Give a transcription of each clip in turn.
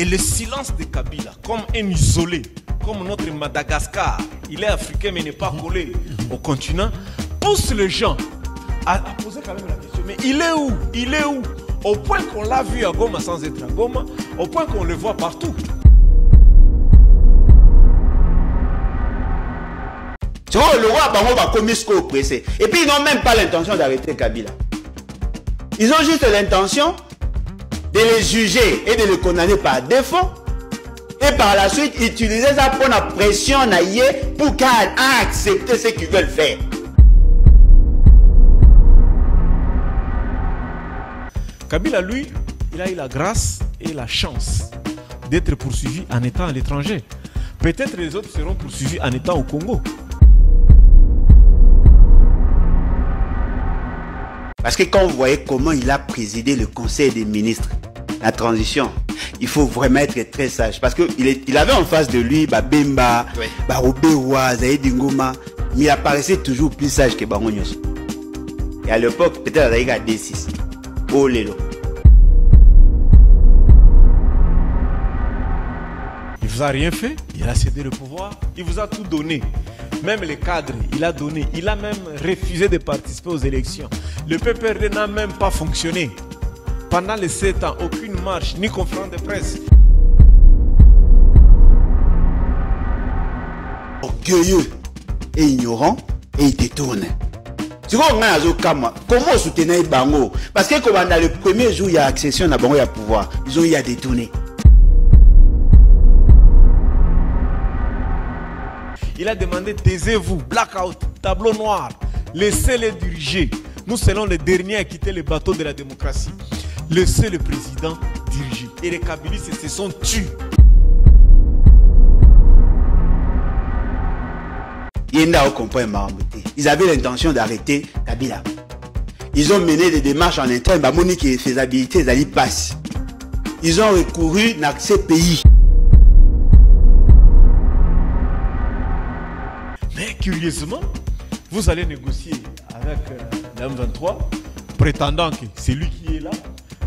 Et le silence de Kabila, comme un isolé, comme notre Madagascar, il est africain mais n'est pas collé au continent, pousse les gens à poser quand même la question. Mais il est où? Il est où? Au point qu'on l'a vu à Goma sans être à Goma, au point qu'on le voit partout. Tu vois, le roi Bango va commis ce qu'on pressé. Et puis ils n'ont même pas l'intention d'arrêter Kabila. Ils ont juste l'intention de les juger et de les condamner par défaut. Et par la suite, utiliser ça pour la pression pour qu'ils acceptent ce qu'ils veulent faire. Kabila, lui, il a eu la grâce et la chance d'être poursuivi en étant à l'étranger. Peut-être les autres seront poursuivis en étant au Congo. Parce que quand vous voyez comment il a présidé le conseil des ministres, la transition, il faut vraiment être très sage. Parce qu'il avait en face de lui Bemba, Obewa, Zaïd Ngoma, mais il apparaissait toujours plus sage que Bango Nyonso. Et à l'époque, peut-être il a D6. Oh Lélo. Il vous a rien fait, il a cédé le pouvoir, il vous a tout donné. Même les cadres, il a donné. Il a même refusé de participer aux élections. Le PPRD n'a même pas fonctionné. Pendant les 7 ans, aucune marche, ni conférence de presse. Orgueilleux et ignorant, et il détourne. Tu vois, comment soutenir Bango? Parce que comme dans le premier jour, il y a accession à Bango, il y a pouvoir. Ils ont eu à détourner. Il a demandé, taisez-vous, blackout, tableau noir, laissez-les diriger. Nous serons les derniers à quitter le bateau de la démocratie. Laissez le président diriger. Et les Kabilistes se sont tués. Ils avaient l'intention d'arrêter Kabila. Ils ont mené des démarches en interne, Monique et faisabilité, ils passent. Ils ont recouru dans ces pays. Mais curieusement, vous allez négocier avec l'M23, prétendant que c'est lui qui est là.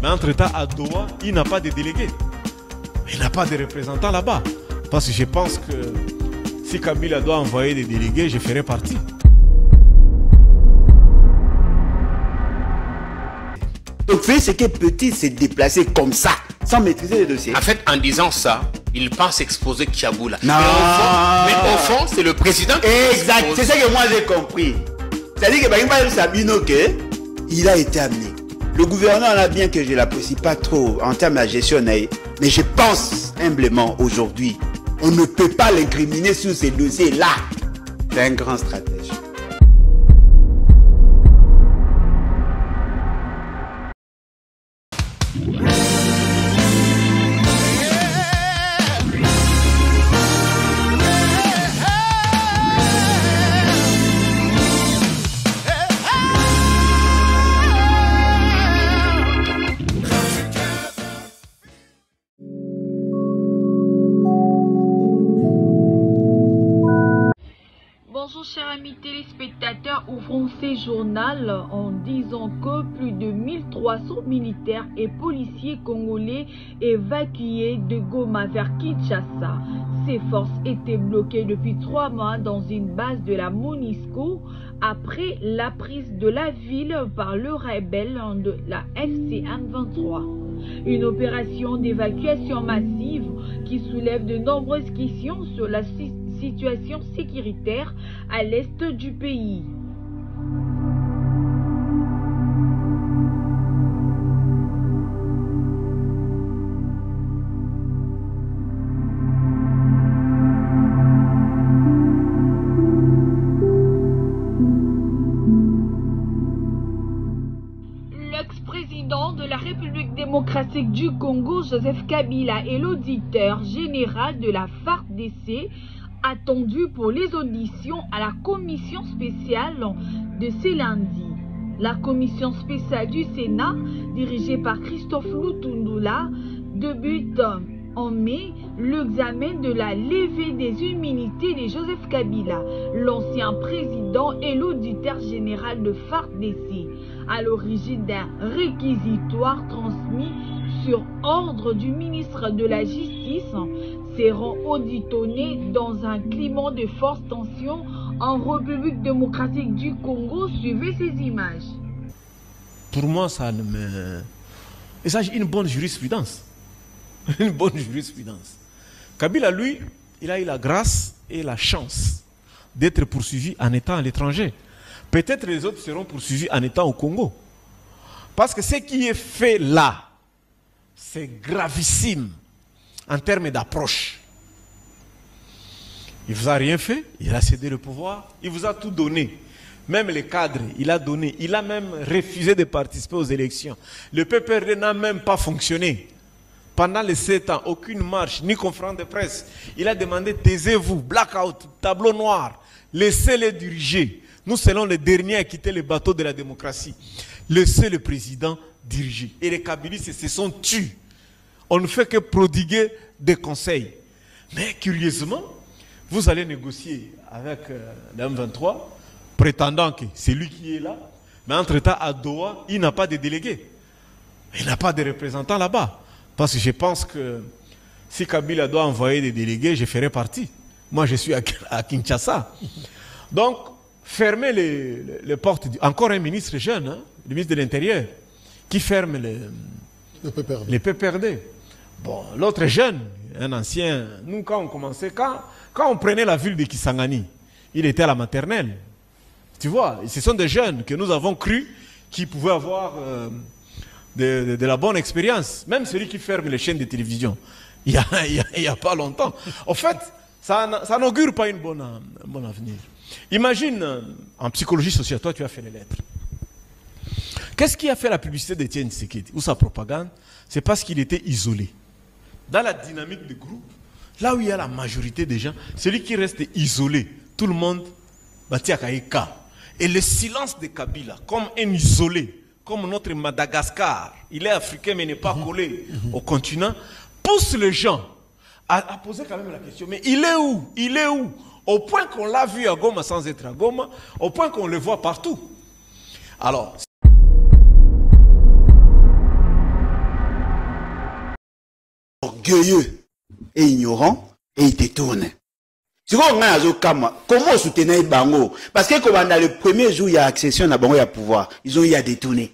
Mais entre-temps, à Doha, il n'a pas de délégué. Il n'a pas de représentant là-bas. Parce que je pense que si Kabila doit envoyer des délégués, je ferai partie. Donc, c'est que Petit s'est déplacé comme ça, sans maîtriser le dossier. En fait, en disant ça, il pense exposer Kiaboula. Non. Mais au fond, c'est le président qui exact, c'est ça que moi j'ai compris. C'est-à-dire que Sabino, il a été amené. Le gouverneur là, bien que je ne l'apprécie pas trop en termes de gestion, mais je pense humblement aujourd'hui, on ne peut pas l'incriminer sur ces dossiers-là. C'est un grand stratège. Bonjour chers amis téléspectateurs, ouvrons ces journal en disant que plus de 1300 militaires et policiers congolais évacués de Goma vers Kinshasa. Ces forces étaient bloquées depuis 3 mois dans une base de la MONUSCO après la prise de la ville par le rebelle de la FCM23. Une opération d'évacuation massive qui soulève de nombreuses questions sur la situation sécuritaire à l'est du pays. L'ex-président de la République démocratique du Congo, Joseph Kabila, est l'auditeur général de la FARDC attendu pour les auditions à la commission spéciale de ce lundi. La commission spéciale du Sénat, dirigée par Christophe Lutundula, débute En mai, l'examen de la levée des immunités de Joseph Kabila, l'ancien président et l'auditeur général de FARDC, à l'origine d'un réquisitoire transmis sur ordre du ministre de la Justice, seront auditionnés dans un climat de forte tension en République démocratique du Congo. Suivez ces images. Pour moi, ça ne me... Et ça, une bonne jurisprudence. Une bonne jurisprudence. Kabila, lui, il a eu la grâce et la chance d'être poursuivi en étant à l'étranger. Peut-être les autres seront poursuivis en étant au Congo. Parce que ce qui est fait là, c'est gravissime en termes d'approche. Il ne vous a rien fait, il a cédé le pouvoir, il vous a tout donné. Même les cadres, il a donné. Il a même refusé de participer aux élections. Le PPRD n'a même pas fonctionné. Pendant les 7 ans, aucune marche, ni conférence de presse. Il a demandé, taisez-vous, blackout, tableau noir, laissez-les diriger. Nous serons les derniers à quitter le bateau de la démocratie. Laissez le président diriger. Et les Kabilistes se sont tués. On ne fait que prodiguer des conseils. Mais curieusement, vous allez négocier avec la M23, prétendant que c'est lui qui est là. Mais entre-temps, à Doha, il n'a pas de délégué. Il n'a pas de représentant là-bas. Parce que je pense que si Kabila doit envoyer des délégués, je ferai partie. Moi, je suis à Kinshasa. Donc, fermez les portes. Encore un ministre jeune, hein, le ministre de l'Intérieur, qui ferme les PPRD. Bon, l'autre jeune, un ancien, nous, quand on commençait, quand on prenait la ville de Kisangani, il était à la maternelle. Tu vois, ce sont des jeunes que nous avons cru qui pouvaient avoir de la bonne expérience. Même celui qui ferme les chaînes de télévision, il n'y a pas longtemps. En fait, ça n'augure pas un bon avenir. Imagine, en psychologie sociale, toi tu as fait les lettres. Qu'est-ce qui a fait la publicité d'Étienne Tshisekedi ou sa propagande? C'est parce qu'il était isolé. Dans la dynamique du groupe, là où il y a la majorité des gens, celui qui reste isolé, tout le monde bâtit à Kaïka. Et le silence de Kabila, comme un isolé, comme notre Madagascar, il est africain mais n'est pas collé au continent, pousse les gens à poser quand même la question, mais il est où? Il est où? Au point qu'on l'a vu à Goma sans être à Goma, au point qu'on le voit partout. Alors, orgueilleux et ignorant, et il détourne. Comment soutenir Bango? Parce que comme dans le premier jour, il y a accession à Bango, il y a pouvoir. Ils ont eu à détourner.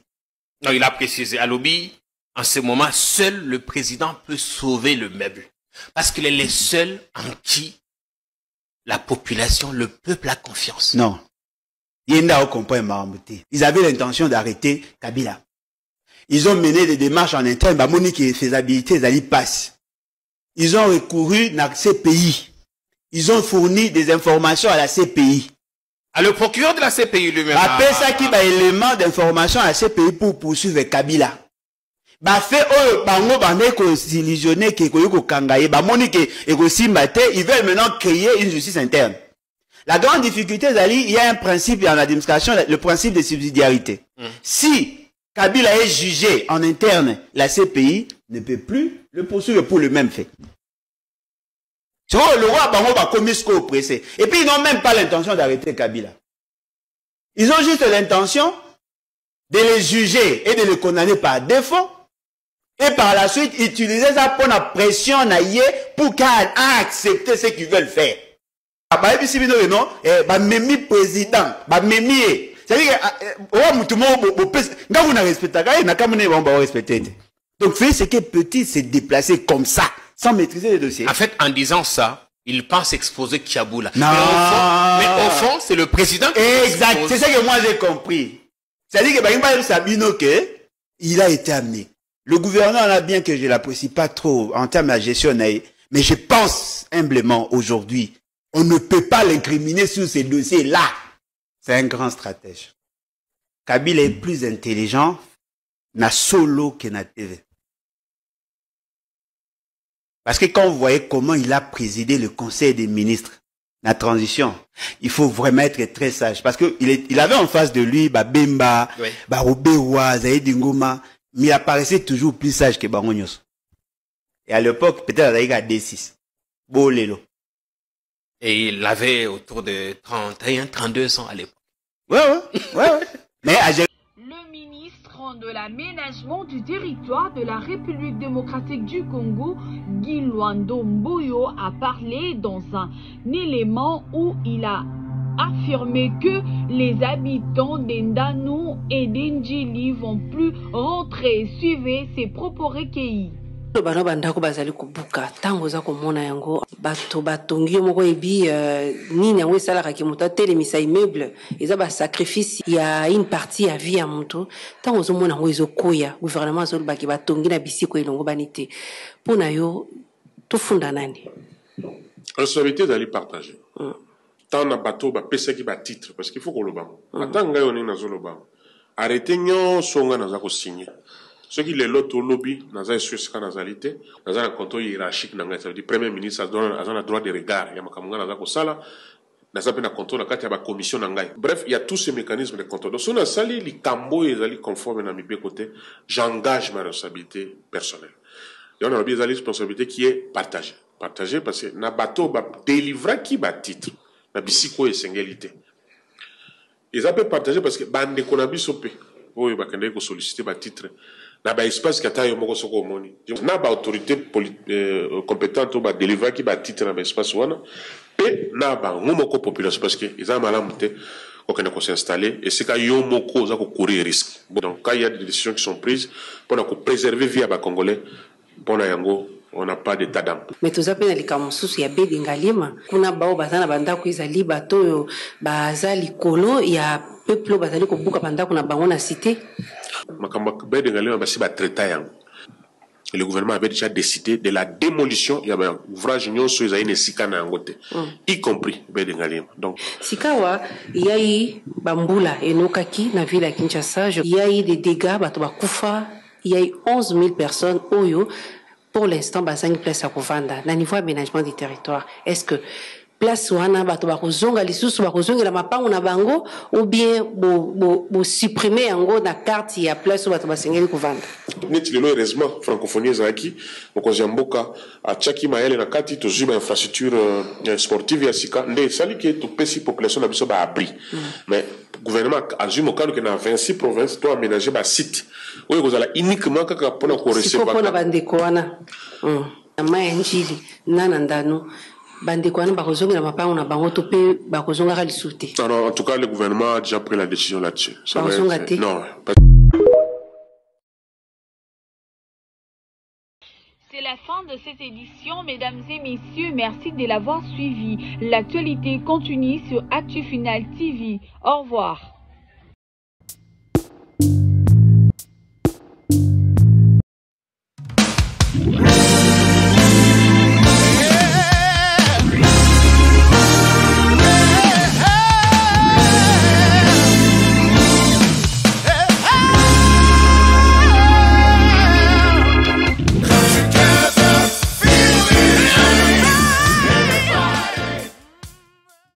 Non, il a précisé à Lobby, en ce moment, seul le président peut sauver le meuble. Parce qu'il est le seul en qui la population, le peuple a confiance. Non. Ils avaient l'intention d'arrêter Kabila. Ils ont mené des démarches en interne, Monique et faisabilité, ils passent. Ils ont recouru à la CPI. Ils ont fourni des informations à la CPI. À le procureur de la CPI lui-même. Après ça, qui a élément d'information à la CPI pour poursuivre Kabila. Fait illusionné ils veulent maintenant créer une justice interne. La grande difficulté, il y a un principe en administration, le principe de subsidiarité. Si Kabila est jugé en interne, la CPI ne peut plus le poursuivre pour le même fait. Tu vois, le roi Bango va commis ce qu'on pressé. Et puis ils n'ont même pas l'intention d'arrêter Kabila. Ils ont juste l'intention de les juger et de les condamner par défaut. Et par la suite, utiliser ça pour la pression pour qu'ils acceptent ce qu'ils veulent faire. Memi président, memi. C'est-à-dire que donc fait ce qui est petit, c'est déplacer comme ça, sans maîtriser les dossiers. En fait, en disant ça, il pense exposer Kiaboula. Non. Mais au fond, c'est le président qui exact, c'est ça que moi j'ai compris. C'est-à-dire que Sabino, il a été amené. Le gouverneur là, bien que je ne l'apprécie pas trop en termes de gestion, mais je pense humblement aujourd'hui, on ne peut pas l'incriminer sur ces dossiers-là. C'est un grand stratège. Kabila est plus intelligent na solo que na TV. Parce que quand vous voyez comment il a présidé le conseil des ministres, la transition, il faut vraiment être très sage. Parce qu'il avait en face de lui Bemba, Obewa, Zaïd Ngoma, mais il apparaissait toujours plus sage que Bango Nyos. Et à l'époque, peut-être il y a D6. Bolelo. Et il avait autour de 31, 32 ans à l'époque. Ouais. Mais Le ministre de l'aménagement du territoire de la République démocratique du Congo, Guy Luando Mboyo, a parlé dans un élément où il a affirmé que les habitants d'Endano et d'Endjili vont plus rentrer. Suivez ses propos recueillis. Bana bandako bazali kubuka tango za komona yango bato batongi moko ebi nini yango esalaka ki moto atelemisa immeuble eza ba sacrifice ya une partie ya vie ya moto tango zo mona yango ezokoya gouvernement zo baki batongi na bisiko elongo banite pona yo tofunda nani responsabilité d'aller partager tant na bato ba pesa ki ba titre parce qu'il faut qu'on le bam atanga yo ni na zo lo bam arrêter nyo songa na za ko signer. Ce qui est l'autre au lobby, dans la nationalité, dans un contrôle hiérarchique, dans le premier ministre a un droit de regard. Il y a un sala, dans un contrôle, il y a une commission. Bref, il y a tous ces mécanismes de contrôle. Donc, si on a sali, les cambo et conformes dans mes côtés, j'engage ma responsabilité personnelle. Et on a une responsabilité qui est partagée. Partagée parce que na bateau va délivrer qui va titre, na bisiko et singalité. Ils ont partagé parce que bande qu'on a bisopé, oui, bah quand on sollicité ba titre. Na ba espace kata yo moko soko moni na ba autorité compétente ba délivrer qui ba titre na ba espace wana pe na ba ngomoko population parce que ils ont malamu te ko kena ko s'installer et c'est ka yo moko za ko courir risque. Donc quand il y a des décisions qui sont prises pour préserver vie à ba congolais pour na yango on n'a pas d'état d'âme. Mais tout ça peut aller comme sous ya bedi ngalima kuna bao bazana banda ko izali bato bazali kolo ya peuple bazali ko buka banda kuna bango na cité. Le gouvernement avait déjà décidé de la démolition. Il y avait un ouvrage y compris Bedengalima. Donc, Sikawa, il y a eu Bambula et Nokaki, dans la ville de Kinshasa. Il y a eu des dégâts, il y a eu 11 000 personnes. Pour l'instant, il y a une place à Kovanda. Dans le niveau aménagement du territoire, est-ce que place wana bato bakozonga lisusu bakozongela mapango na bango ou bien bo supprimer yango na carte ya place bato basengeli kovanda neti lelo heureusement francophonie ezalaki mokonzi ya mboka atiaki mayele na kati tozwi ba infrastructure sportive ya sika nde esali ke topesi population na biso ba abri mais gouvernement azwi mokano ke na 26 provinces to aménager ba site oyo kozala uniquement kaka pona ko recevoir pona bandeko wana na Endjili nana Ndano. En tout cas, le gouvernement a déjà pris la décision là-dessus. Non. C'est la fin de cette édition, mesdames et messieurs. Merci de l'avoir suivi. L'actualité continue sur Actu Final TV. Au revoir.